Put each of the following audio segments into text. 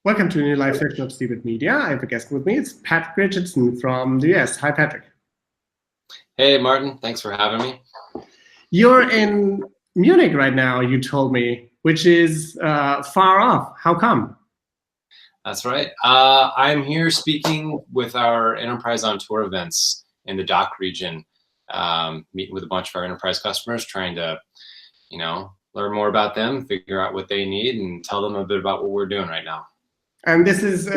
Welcome to a new live session of Steve Media. I have a guest with me. It's Patrick Richardson from the US. Hi, Patrick. Hey, Martin. Thanks for having me. You're in Munich right now, you told me, which is far off. How come? That's right. I'm here speaking with our Enterprise on Tour events in the DACH region, meeting with a bunch of our enterprise customers, trying to, learn more about them, figure out what they need, and tell them a bit about what we're doing right now. And this is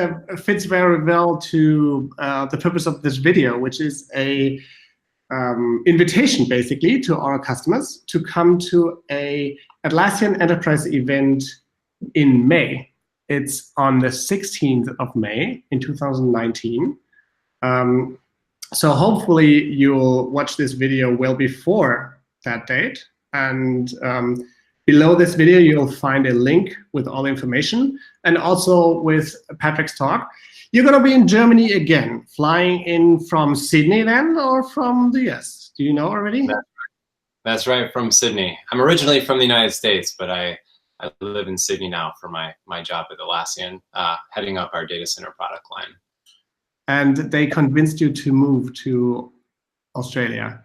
fits very well to the purpose of this video, which is a invitation basically to our customers to come to a Atlassian Enterprise event in May. It's on the 16th of May in 2019. So hopefully you'll watch this video well before that date. And below this video, you'll find a link with all the information and also with Patrick's talk. You're going to be in Germany again, flying in from Sydney then, or from the US? Do you know already? That's right, from Sydney. I'm originally from the United States, but I live in Sydney now for my job at Atlassian, heading up our data center product line. And they convinced you to move to Australia?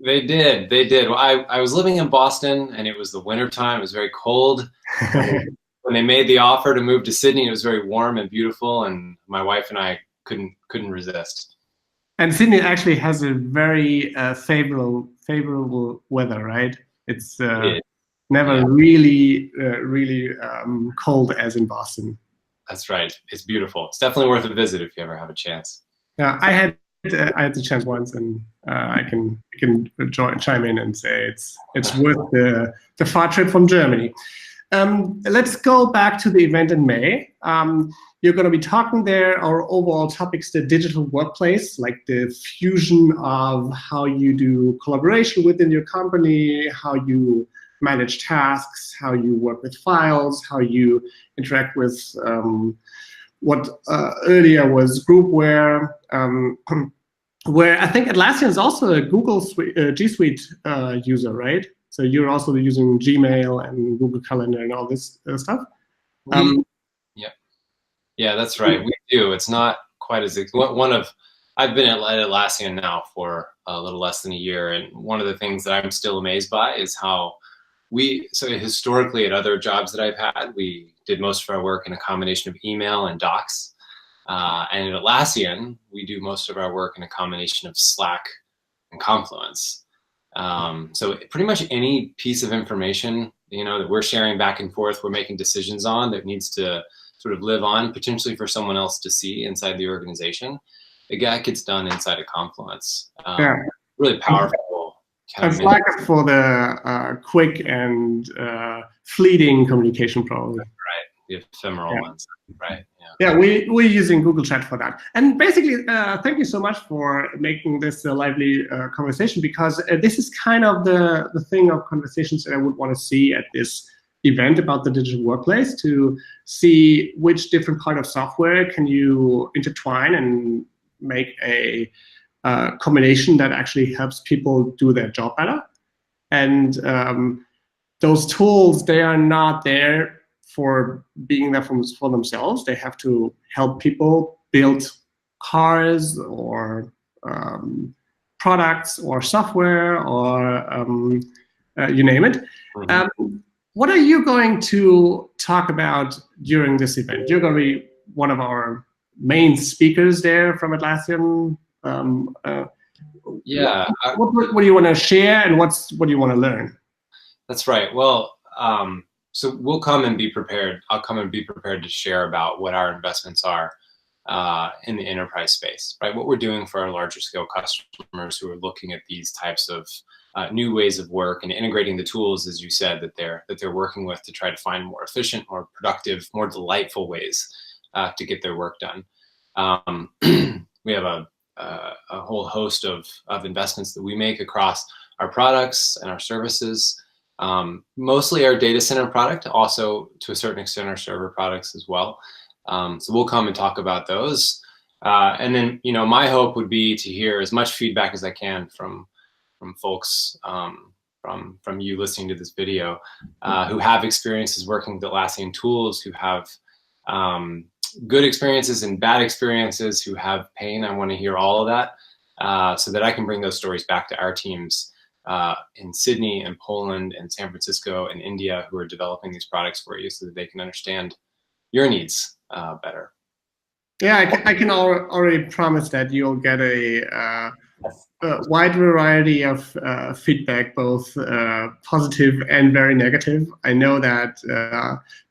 They did. Well, I was living in Boston, and it was the winter time. It was very cold. When they made the offer to move to Sydney, it was very warm and beautiful, and my wife and I couldn't resist. And Sydney actually has a very favorable weather, right? It's never really cold as in Boston. That's right. It's beautiful. It's definitely worth a visit if you ever have a chance. Yeah, I had the chance once, and I can chime in and say it's worth the far trip from Germany. Let's go back to the event in May. You're going to be talking there. Our overall topics: the digital workplace, like the fusion of how you do collaboration within your company, how you manage tasks, how you work with files, how you interact with what earlier was groupware, where I think Atlassian is also a Google G Suite user, right? So you're also using Gmail and Google Calendar and all this stuff? Yeah, that's right. We do. It's not quite as I've been at Atlassian now for a little less than a year, and one of the things that I'm still amazed by is how so historically at other jobs that I've had, we did most of our work in a combination of email and docs. And at Atlassian, we do most of our work in a combination of Slack and Confluence. So pretty much any piece of information, that we're sharing back and forth, we're making decisions on that needs to sort of live on potentially for someone else to see inside the organization, it gets done inside of Confluence. Really powerful. And Slack is for the quick and fleeting communication, probably. Right, the ephemeral ones, right? Yeah, we're using Google Chat for that. And basically, thank you so much for making this a lively conversation, because this is kind of the thing of conversations that I would want to see at this event about the digital workplace, to see which different part of software can you intertwine and make a combination that actually helps people do their job better. And those tools, they are not there for being there for themselves. They have to help people build cars or products or software or you name it. Mm-hmm. What are you going to talk about during this event? You're going to be one of our main speakers there from Atlassian. Yeah. What do you want to share, and what do you want to learn? That's right. Well, so we'll come and be prepared. I'll come and be prepared to share about what our investments are in the enterprise space, right? What we're doing for our larger scale customers who are looking at these types of new ways of work and integrating the tools, as you said, that they're working with to try to find more efficient, more productive, more delightful ways to get their work done. We have a whole host of investments that we make across our products and our services, mostly our data center product, also to a certain extent our server products as well. So we'll come and talk about those. And then, my hope would be to hear as much feedback as I can from folks, from you listening to this video, who have experiences working with Atlassian tools, who have good experiences and bad experiences, who have pain. I want to hear all of that so that I can bring those stories back to our teams in Sydney and Poland and San Francisco and India who are developing these products for you so that they can understand your needs better. Yeah, I can already promise that you'll get a wide variety of feedback, both positive and very negative. I know that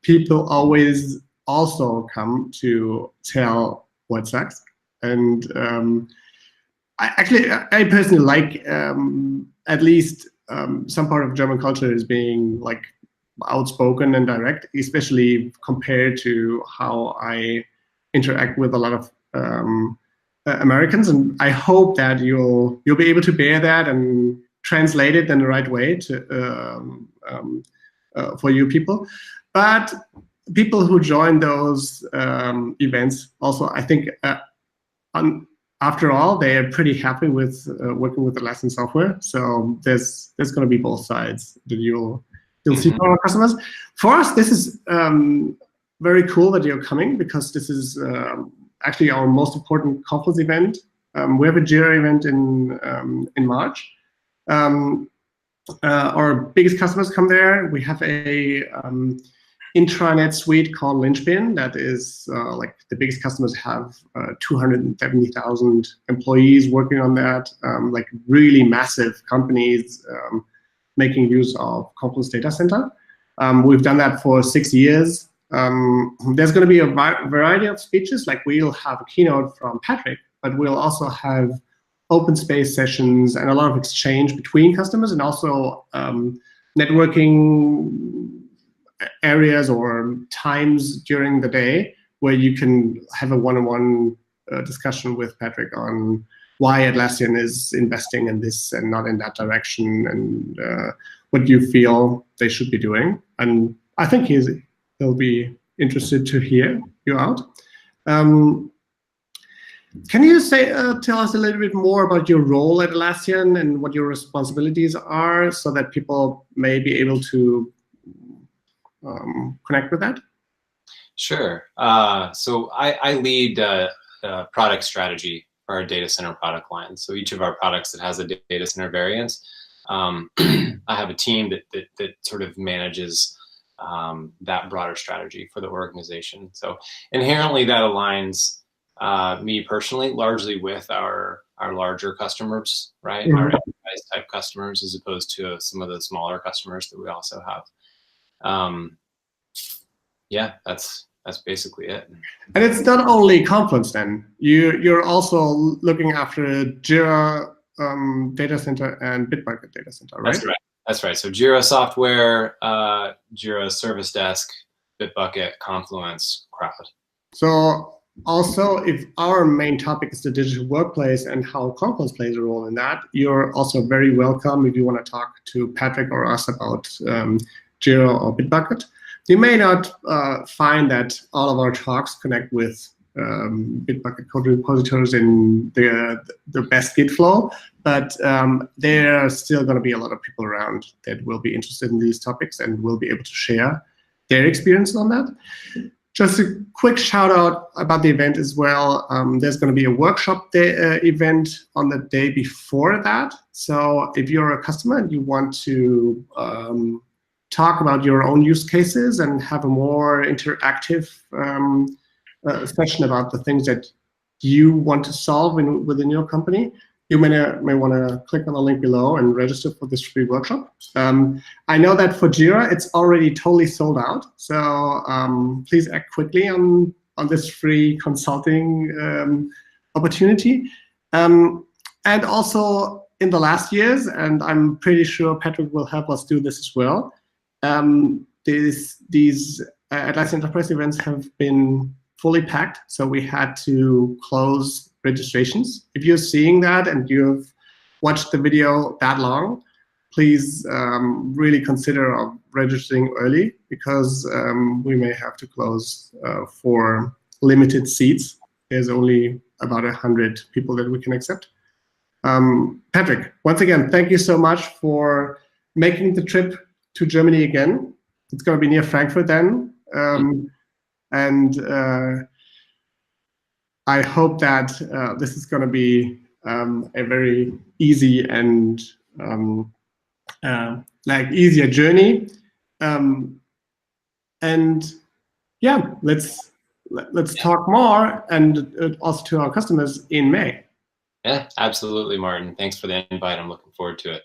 people always also come to tell what sucks. And I personally like at least some part of German culture is being like outspoken and direct, especially compared to how I interact with a lot of Americans, and I hope that you'll be able to bear that and translate it in the right way to for you people. But people who join those events also, I think, after all, they are pretty happy with working with Atlassian software. So there's going to be both sides that you'll see from our customers. For us, this is very cool that you're coming, because this is actually our most important conference event. We have a Jira event in March. Our biggest customers come there. We have a intranet suite called Lynchpin that is like the biggest customers have 270,000 employees working on that, like really massive companies making use of Confluence Data Center. We've done that for 6 years. There's going to be a variety of speeches. Like we'll have a keynote from Patrick, but we'll also have open space sessions and a lot of exchange between customers, and also networking areas or times during the day where you can have a one-on-one discussion with Patrick on why Atlassian is investing in this and not in that direction, and what you feel they should be doing. And I think he'll be interested to hear you out. Can you tell us a little bit more about your role at Atlassian and what your responsibilities are, so that people may be able to connect with that? Sure. So I lead product strategy for our data center product line. So each of our products that has a data center variant, I have a team that sort of manages that broader strategy for the organization. So inherently that aligns me personally largely with our larger customers, right? Our enterprise type customers, as opposed to some of the smaller customers that we also have. Yeah, that's basically it. And it's not only Confluence then. You're also looking after Jira Data Center and Bitbucket Data Center, right? That's right. That's right. So Jira Software, Jira Service Desk, Bitbucket, Confluence, Crowd. So also, if our main topic is the digital workplace and how Confluence plays a role in that, you're also very welcome if you want to talk to Patrick or us about Jira or Bitbucket. You may not find that all of our talks connect with Bitbucket code repositories in the best Git flow, but there are still going to be a lot of people around that will be interested in these topics and will be able to share their experience on that. Just a quick shout out about the event as well. There's going to be a workshop event on the day before that. So if you're a customer and you want to talk about your own use cases and have a more interactive session about the things that you want to solve within your company, you may want to click on the link below and register for this free workshop. I know that for Jira, it's already totally sold out. So please act quickly on this free consulting opportunity. And also in the last years, and I'm pretty sure Patrick will help us do this as well, these Atlassian Enterprise events have been fully packed, so we had to close registrations. If you're seeing that and you've watched the video that long, please really consider registering early, because we may have to close for limited seats. There's only about 100 people that we can accept. Patrick, once again, thank you so much for making the trip to Germany again. It's going to be near Frankfurt then. And I hope that this is going to be a very easy and like easier journey. And yeah, let's talk more, and also to our customers in May. Yeah, absolutely, Martin. Thanks for the invite. I'm looking forward to it.